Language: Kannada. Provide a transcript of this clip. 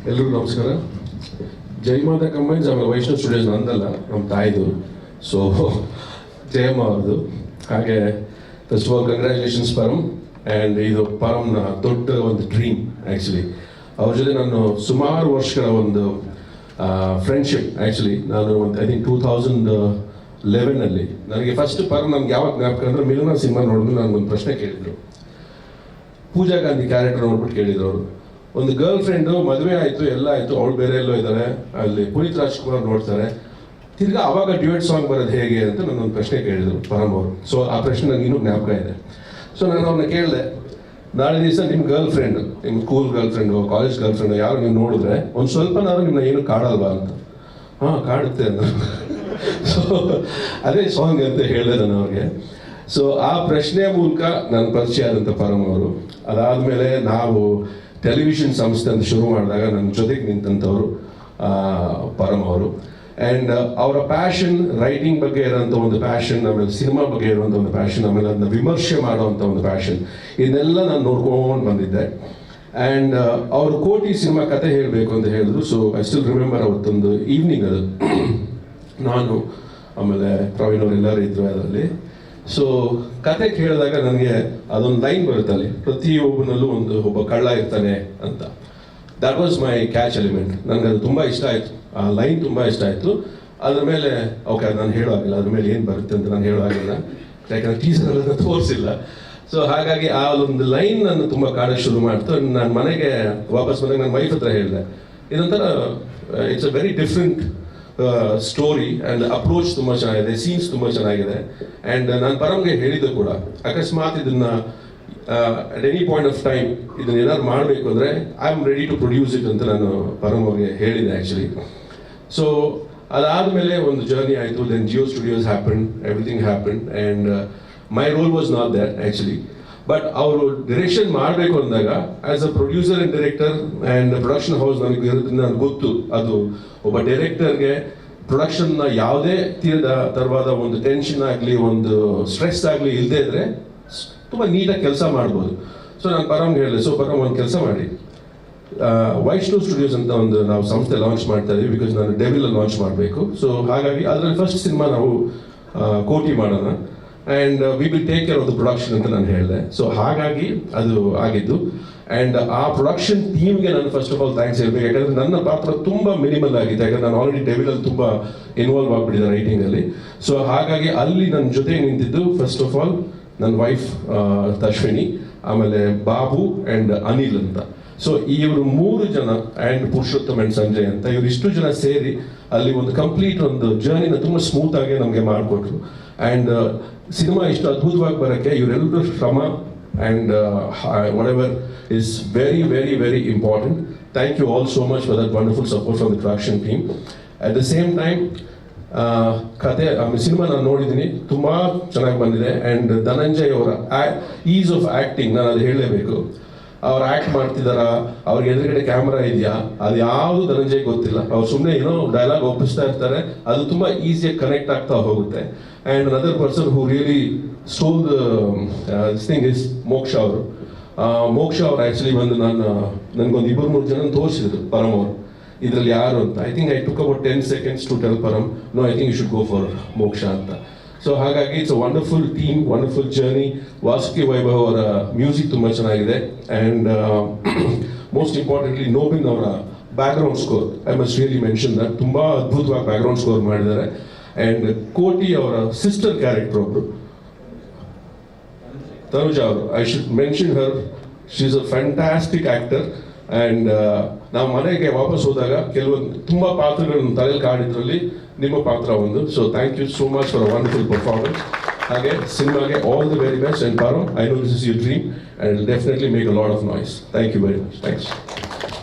ಎಲ್ರಿಗೂ ನಮಸ್ಕಾರ. ಜಯಮಾತ ಕಂಬೈನ್ಸ್ ಆಮೇಲೆ ವೈಷ್ಣವ್ ಸ್ಟುಡಿಯೋಸ್ ನಂದಲ್ಲ, ನಮ್ಮ ತಾಯಿದು. ಸೊ ಜಯಮ್ಮ ಅವ್ರದ್ದು. ಹಾಗೆ first of all congratulations Param. And ಇದು ಪರಮ್ನ ದೊಡ್ಡ ಒಂದು ಡ್ರೀಮ್ ಆ್ಯಕ್ಚುಲಿ. ಅವ್ರ ಜೊತೆ ನಾನು ಸುಮಾರು ವರ್ಷಗಳ ಒಂದು ಫ್ರೆಂಡ್ಶಿಪ್. ಆ್ಯಕ್ಚುಲಿ ನಾನು ಒಂದು ಐ ಥಿಂಕ್ 2011 ನನಗೆ ಫಸ್ಟ್ ಪರಮ್ ನನಗೆ ಯಾವಾಗ ಜ್ಞಾಪಕ ಅಂದರೆ ಮಿಲನ ಸಿನಿಮಾ ನೋಡಿದ್ರು ನನಗೊಂದು ಪ್ರಶ್ನೆ ಕೇಳಿದರು. ಪೂಜಾ ಗಾಂಧಿ ಕ್ಯಾರೆಕ್ಟರ್ ನೋಡ್ಬಿಟ್ಟು ಕೇಳಿದ್ರು ಅವರು. ಒಂದು ಗರ್ಲ್ ಫ್ರೆಂಡು ಮದುವೆ ಆಯಿತು, ಎಲ್ಲ ಆಯಿತು, ಅವಳು ಬೇರೆ ಎಲ್ಲೋ ಇದ್ದಾರೆ, ಅಲ್ಲಿ ಪುನೀತ್ ರಾಜ್ಕುಮಾರ್ ನೋಡ್ತಾರೆ, ತಿರ್ಗಾ ಅವಾಗ ಡ್ಯೂಯೆಟ್ ಸಾಂಗ್ ಬರೋದು ಹೇಗೆ ಅಂತ ನನ್ನೊಂದು ಪ್ರಶ್ನೆ ಕೇಳಿದರು ಪರಮ್ ಅವರು. ಸೊ ಆ ಪ್ರಶ್ನೆ ನನಗೆ ಇನ್ನೂ ಜ್ಞಾಪಕ ಇದೆ. ಸೊ ನಾನು ಅವ್ರನ್ನ ಕೇಳಿದೆ, ನಾಳೆ ದಿವಸ ನಿಮ್ಮ ಗರ್ಲ್ ಫ್ರೆಂಡು, ನಿಮ್ಮ school girl friend, college girl friend ಯಾರು ನೀವು ನೋಡಿದ್ರೆ ಒಂದು ಸ್ವಲ್ಪ ನಾನು ನಿಮ್ಮನ್ನ ಏನು ಕಾಡಲ್ವಾ ಅಂತ. ಹಾಂ, ಕಾಡುತ್ತೆ ಅಂತ. ಸೊ ಅದೇ ಸಾಂಗ್ ಅಂತ ಹೇಳಿದೆ ನಾನು ಅವ್ರಿಗೆ. ಸೊ ಆ ಪ್ರಶ್ನೆಯ ಮೂಲಕ ನನ್ನ ಪರಿಚಯ ಆದಂಥ ಪರಮ್ ಅವರು. ಅದಾದಮೇಲೆ ನಾವು ಟೆಲಿವಿಷನ್ ಸಂಸ್ಥೆ ಅಂತ ಶುರು ಮಾಡಿದಾಗ ನನ್ನ ಜೊತೆಗೆ ನಿಂತಂಥವ್ರು ಪರಮ್ ಅವರು. ಆ್ಯಂಡ್ ಅವರ ಪ್ಯಾಷನ್, ರೈಟಿಂಗ್ ಬಗ್ಗೆ ಇರೋಂಥ ಒಂದು ಪ್ಯಾಷನ್, ಆಮೇಲೆ ಸಿನಿಮಾ ಬಗ್ಗೆ ಇರುವಂಥ ಒಂದು ಪ್ಯಾಷನ್, ಆಮೇಲೆ ಅದನ್ನ ವಿಮರ್ಶೆ ಮಾಡೋವಂಥ ಒಂದು ಪ್ಯಾಷನ್, ಇದನ್ನೆಲ್ಲ ನಾನು ನೋಡ್ಕೊಂಡು ಬಂದಿದ್ದೆ. ಆ್ಯಂಡ್ ಅವರು ಕೋಟಿ ಸಿನಿಮಾ ಕತೆ ಹೇಳಬೇಕು ಅಂತ ಹೇಳಿದ್ರು. ಸೊ ಐ ಸ್ಟಿಲ್ ರಿಮೆಂಬರ್ ಅವತ್ತೊಂದು ಈವ್ನಿಂಗ್ ಅದು ನಾನು ಆಮೇಲೆ ಪ್ರವೀಣ್ ಅವರು ಎಲ್ಲರೂ ಇದ್ರು ಅದರಲ್ಲಿ. ಸೊ ಕತೆ ಕೇಳಿದಾಗ ನನಗೆ ಅದೊಂದು ಲೈನ್ ಬರುತ್ತೆ ಅಲ್ಲಿ, ಪ್ರತಿಯೊಬ್ಬನಲ್ಲೂ ಒಬ್ಬ ಕಳ್ಳ ಇರ್ತಾನೆ ಅಂತ. That was my catch element. ನನಗೆ ಅದು ತುಂಬ ಇಷ್ಟ ಆಯಿತು, ಆ ಲೈನ್ ತುಂಬ ಇಷ್ಟ ಆಯಿತು. ಅದ್ರ ಮೇಲೆ ಓಕೆ, ಅದು ನಾನು ಹೇಳೋ ಆಗಿಲ್ಲ, ಅದ್ರ ಮೇಲೆ ಏನು ಬರುತ್ತೆ ಅಂತ ನಾನು ಹೇಳೋ ಆಗಿಲ್ಲ, ಯಾಕಂದರೆ ಟೀಸರ್ ತೋರಿಸಿಲ್ಲ. ಸೊ ಹಾಗಾಗಿ ಆ ಒಂದು ಲೈನ್ ನಾನು ತುಂಬ ಕಾಡಕ್ಕೆ ಶುರು ಮಾಡ್ತು. ನಾನು ಮನೆಗೆ ವಾಪಸ್ ಬಂದಾಗ ನನ್ನ ವೈಫ್ ಹತ್ರ ಹೇಳಿದೆ, ಇದೊಂಥರ it's a very different story and approach ತುಂಬ ಚೆನ್ನಾಗಿದೆ, ಸೀನ್ಸ್ ತುಂಬ ಚೆನ್ನಾಗಿದೆ. ಆ್ಯಂಡ್ ನಾನು ಪರಮ್ಗೆ ಹೇಳಿದ್ದು ಕೂಡ, ಅಕಸ್ಮಾತ್ ಇದನ್ನ at any point of time ಇದನ್ನ ಏನಾದ್ರು ಮಾಡಬೇಕು ಅಂದರೆ I am ready to produce it ಅಂತ ನಾನು ಪರಮ್ ಅವ್ರಿಗೆ ಹೇಳಿದೆ ಆ್ಯಕ್ಚುಲಿ. ಸೊ ಅದಾದಮೇಲೆ ಒಂದು ಜರ್ನಿ ಆಯಿತು. Then Jio studios happen, everything happen, and my role was not that actually. But ಅವರು ಡಿರೆಕ್ಷನ್ ಮಾಡಬೇಕು ಅಂದಾಗ as a producer and director and production house ನನಗೆ ಇರೋದ್ರಿಂದ ನನಗೆ ಗೊತ್ತು, ಅದು ಒಬ್ಬ ಡೈರೆಕ್ಟರ್ಗೆ ಪ್ರೊಡಕ್ಷನ್ನ ಯಾವುದೇ ತರವಾದ ಒಂದು ಟೆನ್ಷನ್ ಆಗಲಿ, ಒಂದು ಸ್ಟ್ರೆಸ್ ಆಗಲಿ ಇಲ್ಲದೆ ಇದ್ರೆ ತುಂಬ ನೀಟಾಗಿ ಕೆಲಸ ಮಾಡ್ಬೋದು. ಸೊ ನಾನು ಪರಮ್ಗೆ ಹೇಳಿದೆ, ಸೊ ಪರಮ್ ಒಂದು ಕೆಲಸ ಮಾಡಿ, ವೈಷ್ಣವ್ ಸ್ಟುಡಿಯೋಸ್ ಅಂತ ಒಂದು ನಾವು ಸಂಸ್ಥೆ ಲಾಂಚ್ ಮಾಡ್ತಾ ಇದ್ದೀವಿ, ಬಿಕಾಸ್ ನಾನು ಡೆವಿಲ್ ಲಾಂಚ್ ಮಾಡಬೇಕು. ಸೊ ಹಾಗಾಗಿ ಅದರಲ್ಲಿ ಫಸ್ಟ್ ಸಿನಿಮಾ ನಾವು ಕೋಟಿ ಮಾಡೋಣ, and we will take care of the production ಅಂತ ನಾನು ಹೇಳಿದೆ. ಸೊ ಹಾಗಾಗಿ ಅದು ಆಗಿದ್ದು. ಆ್ಯಂಡ್ ಆ ಪ್ರೊಡಕ್ಷನ್ ಟೀಮ್ಗೆ ನಾನು ಫಸ್ಟ್ ಆಫ್ ಆಲ್ ಥ್ಯಾಂಕ್ಸ್ ಹೇಳ್ಬೇಕು, ಯಾಕಂದರೆ ನನ್ನ ಪಾತ್ರ ತುಂಬ ಮಿನಿಮಲ್ ಆಗಿದೆ, ಯಾಕಂದರೆ ನಾನು ಆಲ್ರೆಡಿ ಡೆವಿಲಲ್ಲಿ ತುಂಬ ಇನ್ವಾಲ್ವ್ ಆಗಿಬಿಟ್ಟಿದ್ದೆ ರೈಟಿಂಗಲ್ಲಿ. ಸೊ ಹಾಗಾಗಿ ಅಲ್ಲಿ ನನ್ನ ಜೊತೆಗೆ ನಿಂತಿದ್ದು ಫಸ್ಟ್ ಆಫ್ ಆಲ್ ನನ್ನ ವೈಫ್ ತಶ್ವಿನಿ, ಆಮೇಲೆ ಬಾಬು ಆ್ಯಂಡ್ ಅನಿಲ್ ಅಂತ. ಸೊ ಇವರು 3 ಜನ, ಆ್ಯಂಡ್ ಪುರುಷೋತ್ತಮ್ ಆ್ಯಂಡ್ ಸಂಜಯ್ ಅಂತ, ಇವರು ಇಷ್ಟು ಜನ ಸೇರಿ ಅಲ್ಲಿ ಒಂದು ಕಂಪ್ಲೀಟ್ ಒಂದು ಜರ್ನಿನ ತುಂಬ ಸ್ಮೂತ್ ಆಗಿ ನಮಗೆ ಮಾಡಿಕೊಟ್ರು. ಆ್ಯಂಡ್ ಸಿನಿಮಾ ಇಷ್ಟು ಅದ್ಭುತವಾಗಿ ಬರೋಕ್ಕೆ ಇವರೆಲ್ಲರೂ ಶ್ರಮ and whatever is very, very, very important. Thank you all so much for that wonderful support from the production team. At the same time, ಕತೆ ಸಿನಿಮಾ ನಾನು ನೋಡಿದ್ದೀನಿ, ತುಂಬ ಚೆನ್ನಾಗಿ ಬಂದಿದೆ. ಆ್ಯಂಡ್ ಧನಂಜಯ್ ಅವರ ಈಸ್ ಆಫ್ ಆ್ಯಕ್ಟಿಂಗ್ ನಾನು ಅದು ಹೇಳಲೇಬೇಕು. ಅವ್ರು ಆ್ಯಕ್ಟ್ ಮಾಡ್ತಿದ್ದಾರಾ, ಅವ್ರಿಗೆ ಎದುರುಗಡೆ ಕ್ಯಾಮ್ರಾ ಇದೆಯಾ, ಅದು ಯಾವುದು ಧನಂಜಯ್ ಗೊತ್ತಿಲ್ಲ. ಅವ್ರು ಸುಮ್ಮನೆ ಏನೋ ಡೈಲಾಗ್ ಒಪ್ಪಿಸ್ತಾ ಇರ್ತಾರೆ, ಅದು ತುಂಬ ಈಸಿಯಾಗಿ ಕನೆಕ್ಟ್ ಆಗ್ತಾ ಹೋಗುತ್ತೆ. And another person who really stole this thing is ಮೋಕ್ಷ ಅವರು. ಮೋಕ್ಷ ಅವ್ರು ಆ್ಯಕ್ಚುಲಿ ಬಂದು ನನಗೊಂದು 2-3 ಜನ ತೋರಿಸಿದ್ರು ಪರಮ್ ಅವರು, ಇದರಲ್ಲಿ ಯಾರು ಅಂತ. I think I took about 10 seconds to tell Param, no I think you should go for Moksha ಅಂತ. ಸೊ ಹಾಗಾಗಿ it's a wonderful team, wonderful journey. Vasuki Vaibhav ಅವರ ಮ್ಯೂಸಿಕ್ ತುಂಬ ಚೆನ್ನಾಗಿದೆ. ಆ್ಯಂಡ್ ಮೋಸ್ಟ್ ಇಂಪಾರ್ಟೆಂಟ್ಲಿ ನೋಬಿನ್ ಅವರ background score, I must really mention that, ತುಂಬ ಅದ್ಭುತವಾಗಿ ಬ್ಯಾಕ್ಗ್ರೌಂಡ್ ಸ್ಕೋರ್ ಮಾಡಿದ್ದಾರೆ. ಆ್ಯಂಡ್ ಕೋಟಿ ಅವರ ಸಿಸ್ಟರ್ ಕ್ಯಾರೆಕ್ಟರ್ ಒಬ್ಬರು ತನುಜಾ ಅವರು, I should mention Har, she is a fantastic actor. And ನಾವು ಮನೆಗೆ ವಾಪಸ್ ಹೋದಾಗ ಕೆಲವೊಂದು ತುಂಬ ಪಾತ್ರಗಳನ್ನು ತಲೆಯಲ್ಲಿ ಕಾಡಿದ್ರಲ್ಲಿ ನಿಮ್ಮ ಪಾತ್ರ ಒಂದು. So thank you so much for a wonderful performance. ಹಾಗೆ ಸಿನಿಮಾಗೆ all the very best. And Param, I know this is your dream and definitely make a lot of noise. Thank you very much. Thanks.